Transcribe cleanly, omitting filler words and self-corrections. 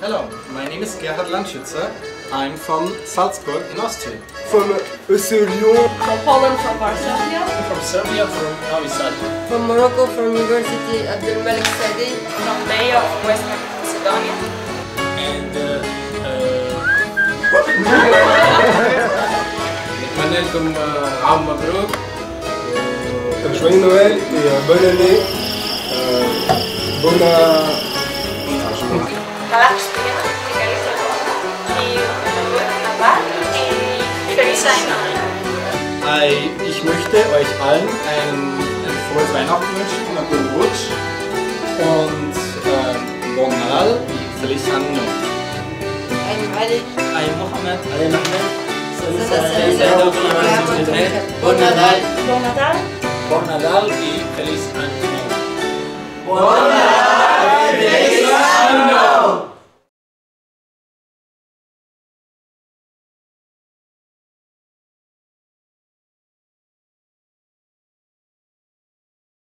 Hello, my name is Gerhard Landschützer. I'm from Salzburg in Austria. From Lyon. From Poland, from Varsovia. From Serbia, from Novi Sad. From Morocco, from University Abdul Malik Saadi. From Bay of West Macedonia. And نتمنى لكم عام مبروك. Joyeux Noël et bonne année. Καλά Χριστούγεννα και καλή χρονιά. Και Feliz Año. Ich möchte euch allen ein frohes Weihnachten wünschen, einen guten Rutsch und Bon Nadal und Feliz Año. Ay Mohamed. Bon Nadal. Bon Nadal. Bon Nadal y Feliz Año. Bon Nadal.